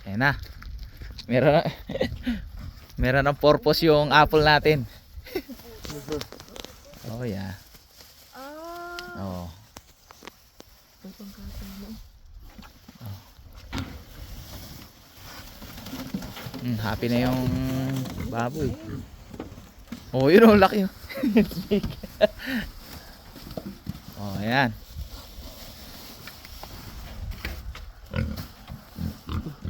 Ayan na. Meron na. Meron ng purpose yung apple natin. Oh yeah. Oh. Happy na yung baboy. Oh, yun oh, laki. Oh, ayan.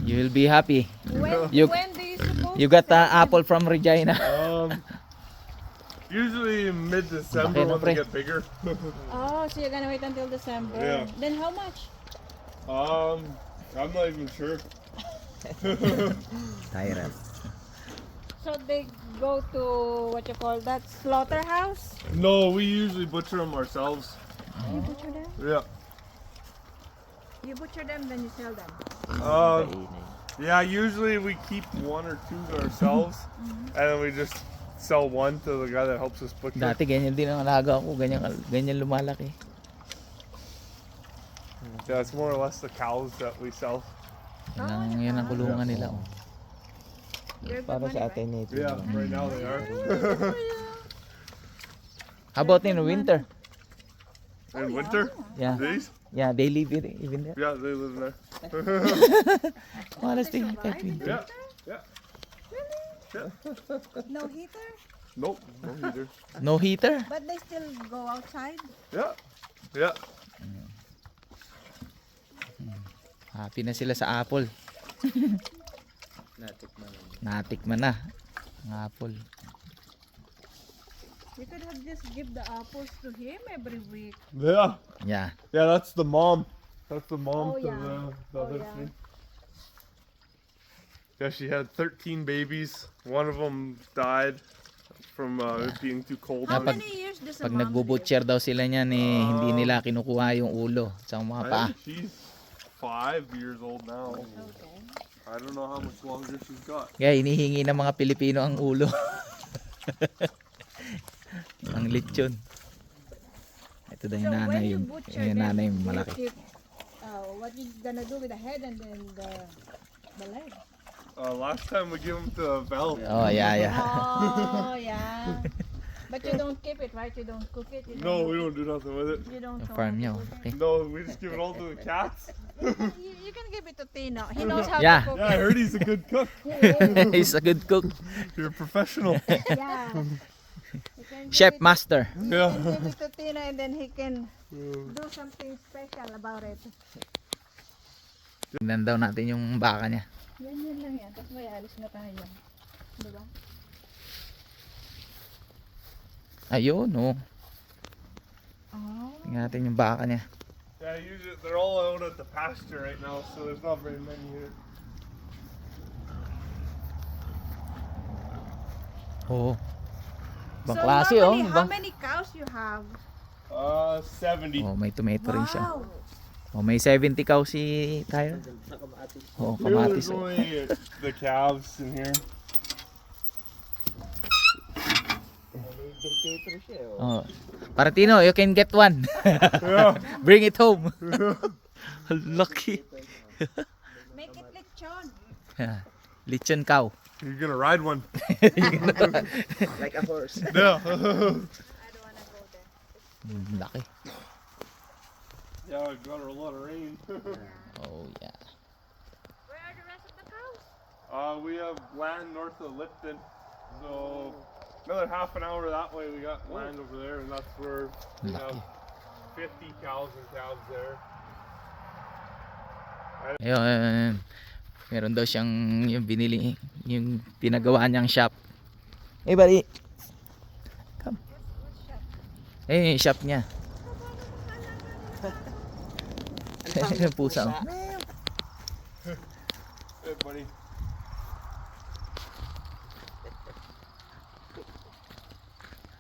You will be happy. When You- do you suppose You got the apple from Regina. Usually in mid-December Laki na, when pre. they get bigger. Oh, so you're gonna wait until December. Yeah. Then how much? I'm not even sure. Tyra. So they go to what you call that slaughterhouse? No, we usually butcher them ourselves. You butcher them? Yeah. You butcher them, then you sell them. Yeah, usually we keep one or two to ourselves, and then we just sell one to the guy that helps us butcher. Dati ganyan din ang alaga ko, ganyan lumalaki. Yeah, it's more or less the cows that we sell. Yan ang kulungan nila. Oh. You're good Para money, sa right? atin ito. Yeah, right now they are. How about in winter? In winter, Yeah. these? Yeah, they live even there. Yeah, they live in there. Well, let's take that winter. Yeah. No heater, Nope, no heater. No heater? but they still go outside. Yeah. Yeah. Happy na sila sa apple. Natikman na ang apple. You could have just give the apples to him every week. Yeah. Yeah. Yeah, that's the mom. That's the mom Oh, to yeah. the Oh, other yeah. thing. Yeah, she had 13 babies. One of them died from it being too cold. How pag- many years does a Pag mom nagbo-butcher daw sila niyan hindi nila kinukuha yung ulo sa mga paa. I think she's 5 years old now. live? Okay. I don't know how much longer she's got. Kaya inihingi ng mga Pilipino ang ulo. Ang lechon. Ito daw So yung when nanay you yung, butcher yung them, nanay yung you malaki. keep, what you gonna do with the head and then the leg? Last time we gave them to Val. Oh, yeah. Oh yeah. But you don't keep it, right? You don't cook it. You No, we don't do nothing with it. You don't. Yung farm niya. cook Okay. No, we just give it all to the cats. You can give it to Tino. He knows how Yeah. to cook. Yeah, I heard he's a good cook. He's a good cook. You're a professional. Yeah. You can give Chef it- master. You Yeah. can give it to Tino and then he can do something special about it. Tingnan daw natin yung baka niya. Yan lang yan. Tapos may alis na tayo. Diba? Ayun, oh. Oh. Tingnan natin yung baka niya. Yeah, usually they're all out at the pasture right now, so there's not very many here. Oo. Ibang So klase, oh. normally, how Ibang... many cows you have? 70. Oh, may tomato rin siya. Wow. Oh, may 70 cow si Tyler. Oh, Here kamatis. there's Oh. only the calves in here. Oh. Paratino, you can get one. Yeah. Bring it home. Lucky. Make it lechon. Lechon cow. You're gonna ride one. Like a horse. Yeah. I don't wanna go there. Laki. Yeah, I got her a lot of rain. Oh, yeah. Where are the rest of the cows? We have land north of Lipton, so another half an hour that way we got land over there, and that's where we have 50 cows and calves there. Ayun. Meron daw siyang yung binili, yung pinagawa niyang shop. Hey, buddy. Come. Eh, yung shop niya. Yung pusa. Oh. Hey, buddy.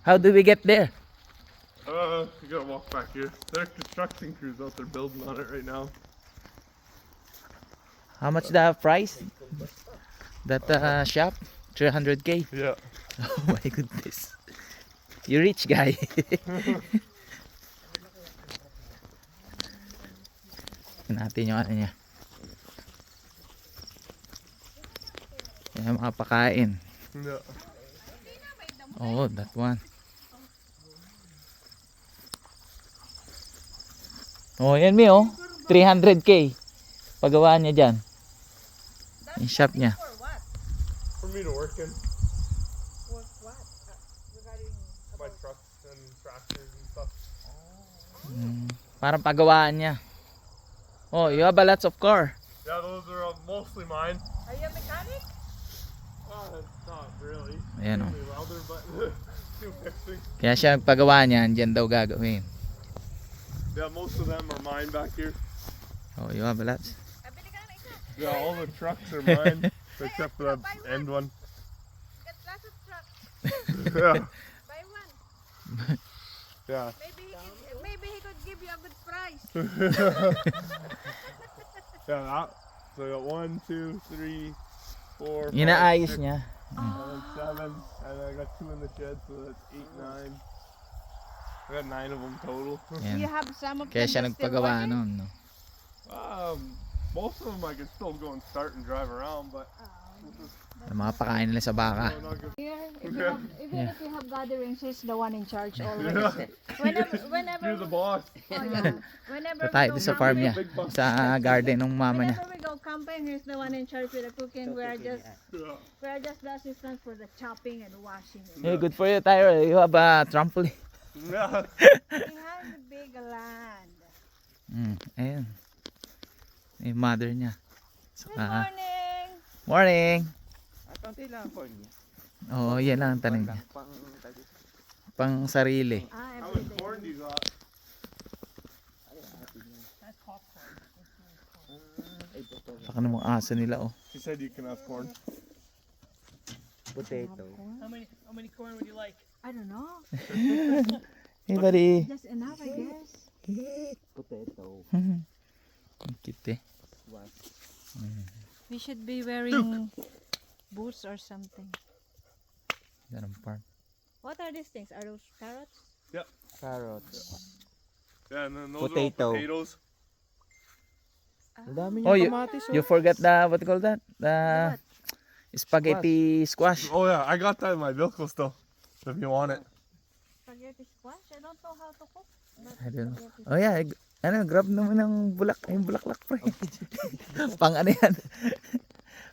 How do we get there? You gotta walk back here. There are construction crews out there building on it right now. How much the price? That shop? 300k? Yeah. Oh my goodness. You rich guy. Tingnan natin yung ano niya. Kaya makapakain. Yeah. Oh, that one. Oh, yan mi oh. 300k. Pagawaan niya dyan. Yung shop niya. For what? For me to work in For what? Regarding my trucks and tractors and stuff. Parang pagawaan niya. Oh, you have a lots of car. Yeah, those are mostly mine. Are you a mechanic? Not really. Ayan oh. Mainly welder, but do fixing. Kaya siya pagawaan niya, dyan daw gagawin. Yeah, most of them are mine back here. Oh, you have a lots. Bili ka na isa. Yeah, all the trucks are mine except for the end one. Get lots of trucks. Yeah, Buy one. yeah. Maybe he could give you a good price. Yeah, that. So I got 1, 2, 3, 4, 5, Inaayos 6, niya. and then 7, and then I got 2 in the shed, so that's 8, 9. I got 9 of them total. Yan. You have some of Kaya them siya that's still nagpagawa working? nun. No? Most of them I can still go and start and drive around, but Makapakain nila sa baka. I'm not gonna- Here, even Yeah. if you have gatherings, he's the one in charge always. Yeah. Whenever, You're the boss. oh, yeah. Whenever So tayo we doon go sa farm camping, niya. Sa garden ng mama niya. whenever we go camping, he's the one in charge with the cooking. We are just the assistants for the chopping and washing. Hey, good for you, Tyro. You have a trampoline. Yeah. He has a big land. Ayan. Yung mother niya. Good Saka, morning. morning. Konti lang corn niya. Oo, yan lang ang tanong niya. Pang Pang sarili. How Every much day. corn do you got? That's popcorn. Baka namang aso nila, oh. She said you can have corn. potato. How many corn would you like? I don't know. Hey, buddy. Just enough, I guess. Potato. Ang cute, eh. Was. We should be wearing boots or something. Yan ang farm. What are these things? Are those carrots? Carrots. Yeah, and then those Potato. are all potatoes. Ang dami Oh, niyang kamatis. You forgot the, what you call that? The spaghetti squash. Oh yeah, I got that in my vehicle still. If you want it. Spaghetti squash? I don't know how to cook. But I don't know. spaghetti Oh yeah, ano, grab naman ng yung bulaklak, pre. Pang ano yan?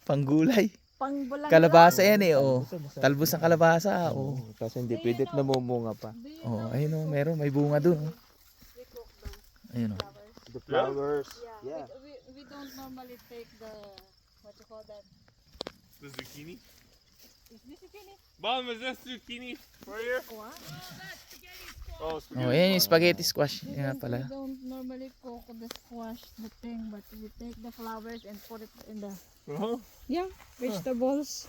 Pang gulay. Pangbulang Kalabasa yan eh, oh. Talbos ng kalabasa, oh. Kasi hindi pwede namumunga pa. Oh, ayun oh, meron, may bunga dun. Oh. Ayun oh. The flowers. Yeah. Yeah. We don't normally take the, what you call that? The zucchini. Is this zucchini? Mom, is this zucchini right here? What? Oh, Oh, ayan yung spaghetti squash. Yan nga pala. We don't normally cook the squash, the thing, but we take the flowers and put it in the Uh-huh. vegetables.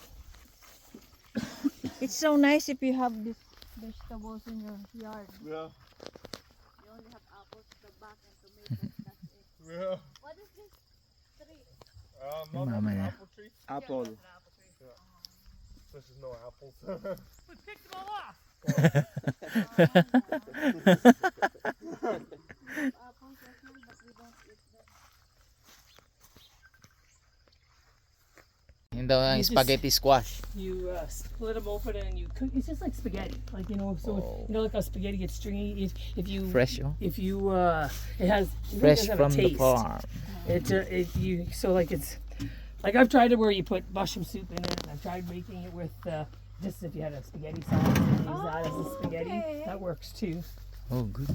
It's so nice if you have these vegetables in your yard. Yeah. You only have apples at the back and tomatoes, that's it. Yeah. What is this tree? Mom, Mama that's an niya. apple tree. Apple. This is no apples. We picked them all off. Apples, yes, ma'am, but we don't eat them. Yun daw ang spaghetti squash. You split them open and you cook. It's just like spaghetti, like so Oh. you know, like how spaghetti gets stringy. If you Fresh, oh. it has it really Fresh doesn't have from a the taste. farm. It's like I've tried it where you put mushroom soup in it. I've tried making it with just if you had a spaghetti sauce and use that as a spaghetti. okay. That works too. Oh, good.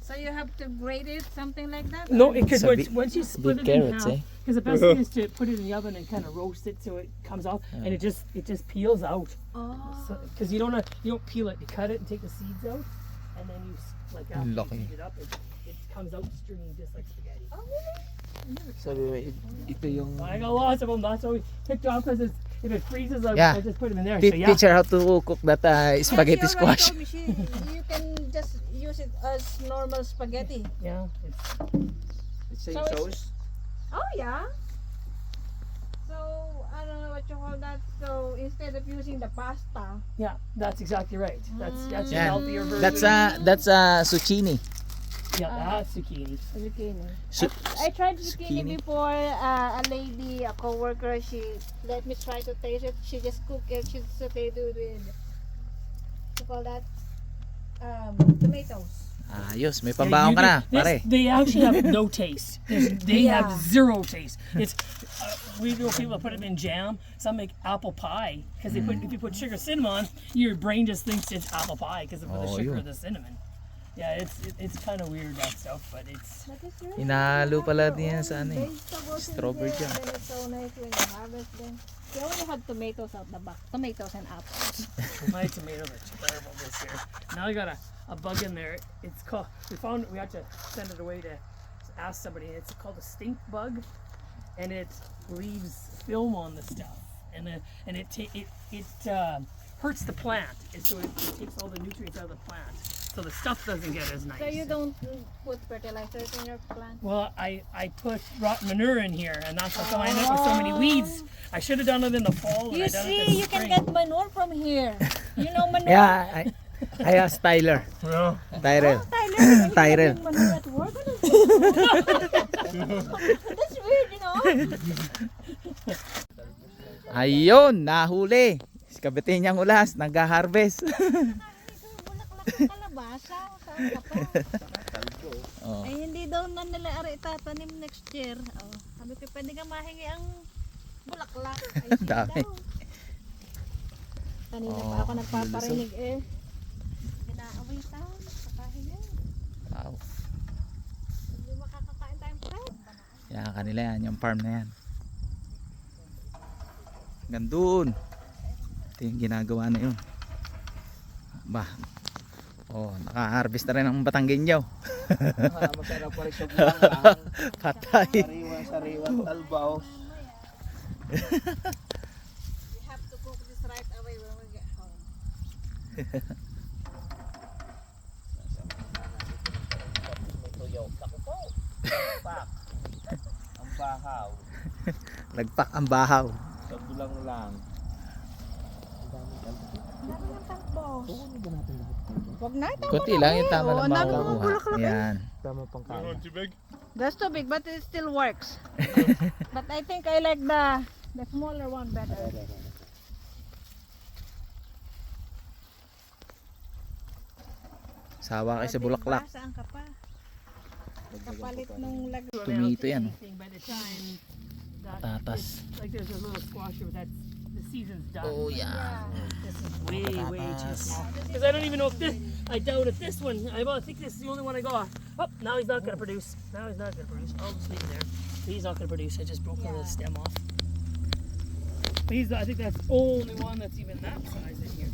So you have to grate it, something like that? No, or- because So once you split big it in carrots, half, eh? because the best thing is to put it in the oven and kind of roast it so it comes off, and it just peels out. Oh. Because you don't peel it, you cut it and take the seeds out, and then you like after Lucky. you heat it up, it comes out stringy just like spaghetti. Oh, really? Sabi mo, ito yung... I got lots of them. That's why we picked off because if it freezes, Yeah. I just put them in there. So yeah, Teach her how to cook that spaghetti Yes, she already squash. told me you can just use it as normal spaghetti. yeah. It's, Same So it's- sauce? Oh, yeah. So, I don't know what you call that. So, instead of using the pasta, yeah, that's exactly right. That's a Yeah. healthier version. That's zucchini. Yeah, that's zucchini. Zucchini. Su- I tried zucchini zucchini? before. A lady, a coworker, she let me try to taste it. She just cooked it. She sauteed it with, what you call that? Tomatoes. Ayos, may Yeah, pambaon you ka na, do- this- pare. They actually have no taste. They Yeah. have zero taste. It's we know people that put it in jam. Some make apple pie because they put if you put sugar cinnamon, your brain just thinks it's apple pie because of the Oh, sugar yun. or the cinnamon. Yeah, it's kind of weird that stuff, but it's But it's really Inahalo you pala have din your yan sa own ano eh. vegetables in Strawberry there, jam. and then it's so nice when you harvest them. They only have tomatoes out the back. Tomatoes and apples. my tomatoes are terrible this year. Now I got a bug in there. It's called. We had to send it away to ask somebody. It's called a stink bug, and it leaves film on the stuff, and it hurts the plant, and so it takes all the nutrients out of the plant, so the stuff doesn't get as nice. So you don't put fertilizers in your plant? Well, I put rotten manure in here, and that's how I end up with so many weeds. I should have done it in the fall. And You I done it see, this you can spring. get manure from here. You know manure? Yeah, I asked Tyler. Yeah. Tyrell. Tyler, Tyrell. manure at work? That's weird, you know? Ayun, nahuli. Si Kabitin niyang ulas, nag-harvest. Bulaklak ng kalabasa. Saan ka pa? Oh. Ay, hindi daw na nila ari itatanim next year. Oh, sabi ko, pwede ka mahingi ang bulaklak. Ay, sige Dami. daw. Kanina pa Oh, ako nagpaparinig eh. Ginaaway sa nagpapahinga. Wow. Hindi makakakain tayong fried. Yan, kanila yan, yung farm na yan. Gandun. Ito yung ginagawa na yun. Bah. Oh, naka-harvest na rin ang Batanggenyaw. Masarap pa rin sa bulang. Patay. Sariwan talbaw. We have to cook this right away when we get home. May tuyo. Ako po. Pak. Ang bahaw. Lagpak ang bahaw. Sa bulang lang. Dami ng takbo. Tukunin ba natin lahat? Wag na, tama Kunti na lang eh. yung tama Oo, lang ang dami makukuha. mong bulaklak eh. Yan. Tama pang That kain. one too big? That's too big, but it still works. But I think I like the smaller one better. Sawa kayo sa bulaklak. Saan ka pa? Kapalit nung lag. Tomato yan. Anything by the time that Patatas. it's like there's a little squash here, but that's the season's done. Oh, yeah. This is way too small. Because I don't even know if this. I doubt if this one. I think this is the only one I got. Oh, now he's not gonna produce. Now he's not gonna produce. I'll just leave it there. He's not gonna produce. I just broke the stem off. But I think that's the only one that's even that size in here.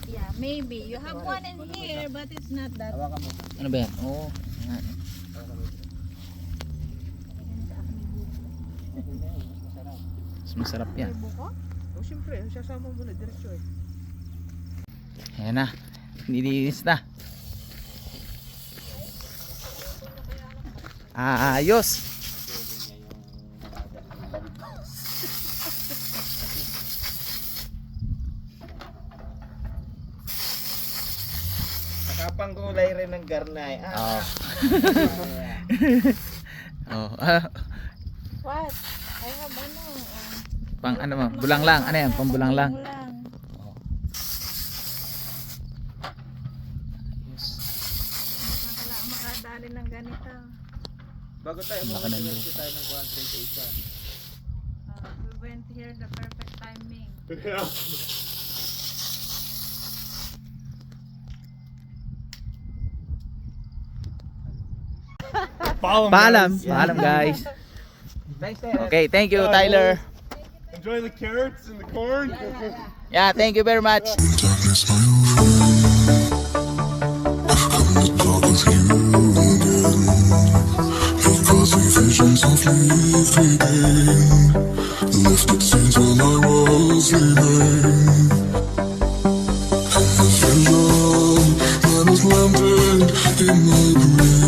Yeah, maybe. You have one in here, but it's not that. Hawakan mo. Ano ba yan? Oo. Yan. Mas masarap yan. Buko? Oh, siyempre. Sasama mo na. Diretso eh. Ayan na. Nilinis na. Ayos. Nakapang kulay rin ng garnay. Oh. Oh. What? I have ano. Pang ano mo? Bulang lang. Ano yan? Pang bulang lang. Lang. Oh. Ayos. Makadali ng ganito. Bago tayo Laki mga ng diretso tayo ng content isa. We went here the perfect timing. Yeah. Paalam. Paalam guys. Thanks, Tyler. Okay, thank you Tyler. Enjoy the carrots and the corn. Yeah, thank you very much. Darkness, my I'm the dark with you again. Because the vision softly creeping lifted scenes when I was leaving. And the vision that was landed in my brain.